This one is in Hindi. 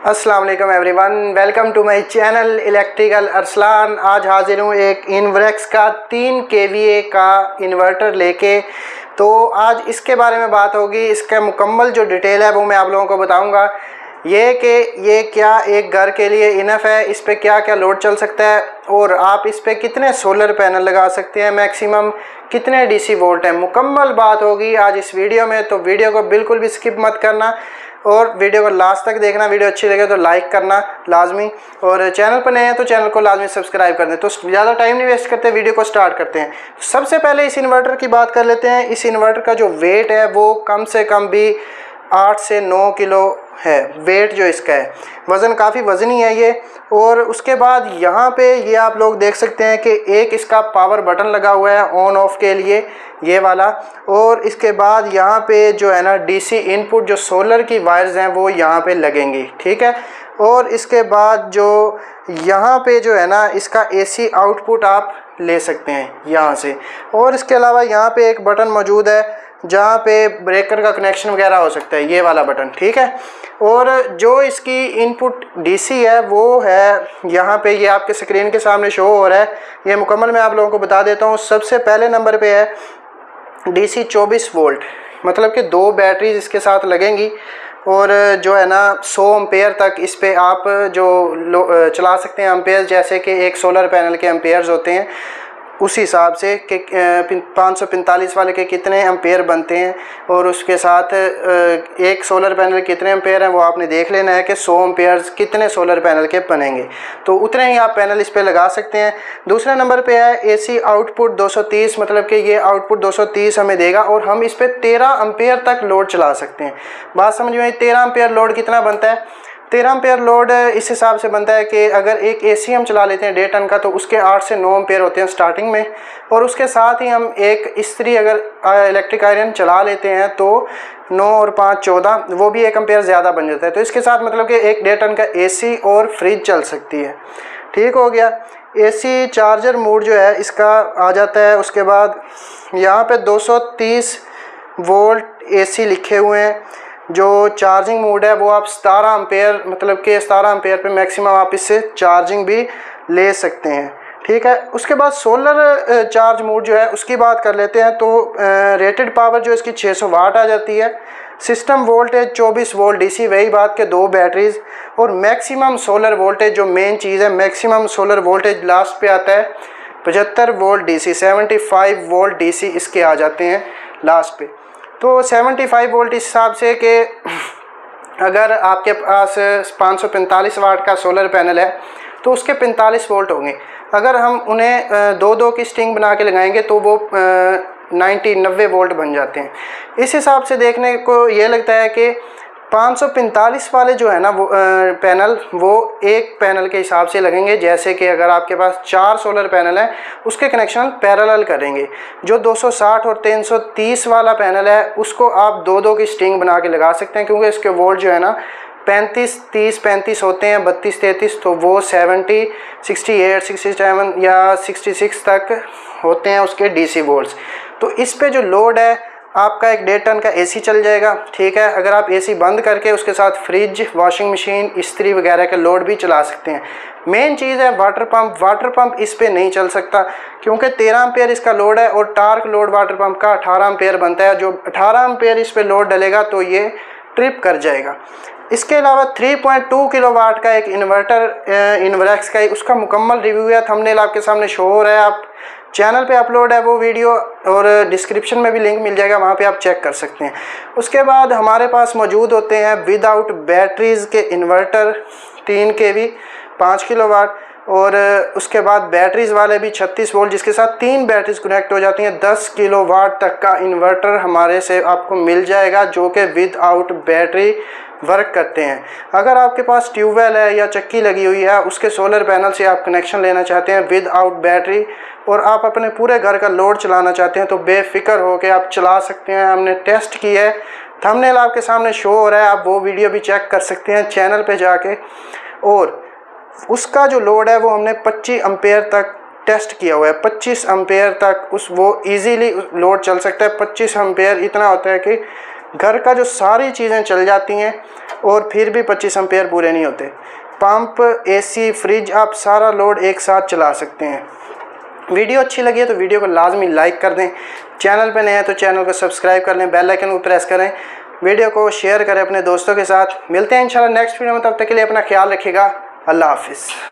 अस्सलाम वालेकुम everyone, welcome to my channel electrical Arsalan. आज हाजिर हूँ एक इनवर्क्स का 3 kVA का इन्वर्टर लेके। तो आज इसके बारे में बात होगी। इसका मुकम्मल जो डिटेल है वो मैं आप लोगों को बताऊँगा। ये कि ये क्या एक घर के लिए इनफ है, इस पर क्या क्या लोड चल सकता है और आप इस पर कितने सोलर पैनल लगा सकते हैं, मैक्सिमम कितने डीसी वोल्ट है, मुकम्मल बात होगी आज इस वीडियो में। तो वीडियो को बिल्कुल भी स्किप मत करना और वीडियो को लास्ट तक देखना। वीडियो अच्छी लगे तो लाइक करना लाजमी, और चैनल पर नए हैं तो चैनल को लाजमी सब्सक्राइब कर दें। तो ज़्यादा टाइम नहीं वेस्ट करते, वीडियो को स्टार्ट करते हैं। सबसे पहले इस इन्वर्टर की बात कर लेते हैं। इस इन्वर्टर का जो वेट है वो कम से कम भी 8 से 9 किलो है वेट जो इसका है। वज़न काफ़ी वज़नी है ये। और उसके बाद यहाँ पे ये आप लोग देख सकते हैं कि एक इसका पावर बटन लगा हुआ है ऑन ऑफ के लिए, ये वाला। और इसके बाद यहाँ पे जो है ना डीसी इनपुट जो सोलर की वायर्स हैं वो यहाँ पे लगेंगी, ठीक है। और इसके बाद जो यहाँ पे जो है ना इसका एसी आउटपुट आप ले सकते हैं यहाँ से। और इसके अलावा यहाँ पे एक बटन मौजूद है जहाँ पे ब्रेकर का कनेक्शन वगैरह हो सकता है, ये वाला बटन, ठीक है। और जो इसकी इनपुट डीसी है वो है यहाँ पे, ये आपके स्क्रीन के सामने शो हो रहा है। ये मुकम्मल मैं आप लोगों को बता देता हूँ। सबसे पहले नंबर पे है डीसी 24 वोल्ट, मतलब कि 2 बैटरीज इसके साथ लगेंगी। और जो है ना 100 एम्पेयर तक इस पे आप जो चला सकते हैं एम्पेयर, जैसे कि एक सोलर पैनल के एम्पेयर्स होते हैं उसी हिसाब से कि 545 वाले के कितने एम्पेयर बनते हैं। और उसके साथ एक सोलर पैनल कितने एम्पेयर हैं वो आपने देख लेना है कि 100 एम्पेयर कितने सोलर पैनल के बनेंगे, तो उतने ही आप पैनल इस पे लगा सकते हैं। दूसरे नंबर पे है एसी आउटपुट 230, मतलब कि ये आउटपुट 230 हमें देगा और हम इस पर 13 एम्पेयर तक लोड चला सकते हैं। बात समझ में आई? 13 एम्पेयर लोड कितना बनता है? 13 एम्पेयर लोड इस हिसाब से बनता है कि अगर एक एसी हम चला लेते हैं 1.5 टन का तो उसके 8 से 9 एम्पेयर होते हैं स्टार्टिंग में। और उसके साथ ही हम एक इस्त्री अगर इलेक्ट्रिक आयरन चला लेते हैं तो 9 और 5 14, वो भी 1 एम्पेयर ज़्यादा बन जाता है। तो इसके साथ मतलब कि एक 1.5 टन का एसी और फ्रिज चल सकती है, ठीक हो गया। एसी चार्जर मोड जो है इसका आ जाता है। उसके बाद यहाँ पे 230 वोल्ट एसी लिखे हुए हैं। जो चार्जिंग मोड है वो आप 17 एम्पेयर, मतलब कि 17 एम्पेयर पे मैक्सिमम आप इससे चार्जिंग भी ले सकते हैं, ठीक है। उसके बाद सोलर चार्ज मोड जो है उसकी बात कर लेते हैं। तो रेटेड पावर जो इसकी 600 वाट आ जाती है। सिस्टम वोल्टेज 24 वोल्ट डीसी, वही बात के 2 बैटरीज। और मैक्सिमम सोलर वोल्टेज जो मेन चीज़ है, मैक्सिमम सोलर वोल्टेज लास्ट पे आता है 75 वोल्ट डीसी, 75 वोल्ट डीसी इसके आ जाते हैं लास्ट पे। तो 75 वोल्ट इस हिसाब से कि अगर आपके पास 545 वाट का सोलर पैनल है तो उसके 45 वोल्ट होंगे। अगर हम उन्हें 2-2 की स्ट्रिंग बना के लगाएंगे तो वो 90 वोल्ट बन जाते हैं। इस हिसाब से देखने को ये लगता है कि 545 वाले जो है ना वो पैनल वो एक पैनल के हिसाब से लगेंगे। जैसे कि अगर आपके पास 4 सोलर पैनल हैं उसके कनेक्शन पैरेलल करेंगे। जो 260 और 330 वाला पैनल है उसको आप 2-2 की स्ट्रिंग बना के लगा सकते हैं, क्योंकि इसके वोल्ट जो है ना 35-30-35 होते हैं, 32-33, तो वो 70, 68, 67 या 66 तक होते हैं उसके डीसी वोल्ट्स। तो इस पे जो लोड है आपका एक 1.5 टन का एसी चल जाएगा, ठीक है। अगर आप एसी बंद करके उसके साथ फ्रिज, वॉशिंग मशीन, इस्त्री वगैरह के लोड भी चला सकते हैं। मेन चीज़ है वाटर पंप। वाटर पंप इस पे नहीं चल सकता क्योंकि 13 एम्पेयर इसका लोड है और टार्क लोड वाटर पंप का 18 एम्पेयर बनता है। जो 18 एम्पेयर इस पे लोड डलेगा तो ये ट्रिप कर जाएगा। इसके अलावा 3.2 किलोवाट का एक इन्वर्टर इनवर्क्स का उसका मुकम्मल रिव्यू है, थंबनेल आपके सामने शो हो रहा है। आप चैनल पे अपलोड है वो वीडियो, और डिस्क्रिप्शन में भी लिंक मिल जाएगा, वहाँ पे आप चेक कर सकते हैं। उसके बाद हमारे पास मौजूद होते हैं विदाउट बैटरीज़ के इन्वर्टर 3 kV 5 किलोवाट। और उसके बाद बैटरीज़ वाले भी 36 वोल्ट, जिसके साथ 3 बैटरीज कनेक्ट हो जाती हैं। 10 किलोवाट तक का इन्वर्टर हमारे से आपको मिल जाएगा जो कि विदाउट बैटरी वर्क करते हैं। अगर आपके पास ट्यूबवेल है या चक्की लगी हुई है उसके सोलर पैनल से आप कनेक्शन लेना चाहते हैं विदाउट बैटरी और आप अपने पूरे घर का लोड चलाना चाहते हैं तो बेफिक्र हो के आप चला सकते हैं। हमने टेस्ट किया है, थंबनेल आपके सामने शो हो रहा है, आप वो वीडियो भी चेक कर सकते हैं चैनल पे जाके। और उसका जो लोड है वो हमने 25 एम्पेयर तक टेस्ट किया हुआ है। 25 एम्पेयर तक वो इजीली लोड चल सकता है। 25 एम्पेयर इतना होता है कि घर का जो सारी चीज़ें चल जाती हैं और फिर भी 25 एम्पेयर पूरे नहीं होते। पंप, एसी, फ्रिज, आप सारा लोड एक साथ चला सकते हैं। वीडियो अच्छी लगी है तो वीडियो को लाजमी लाइक कर दें, चैनल पे नए हैं तो चैनल को सब्सक्राइब कर लें, बेल आइकन को प्रेस करें, वीडियो को शेयर करें अपने दोस्तों के साथ। मिलते हैं इंशाल्लाह नेक्स्ट वीडियो में, तब तक के लिए अपना ख्याल रखिएगा। अल्लाह हाफिज़।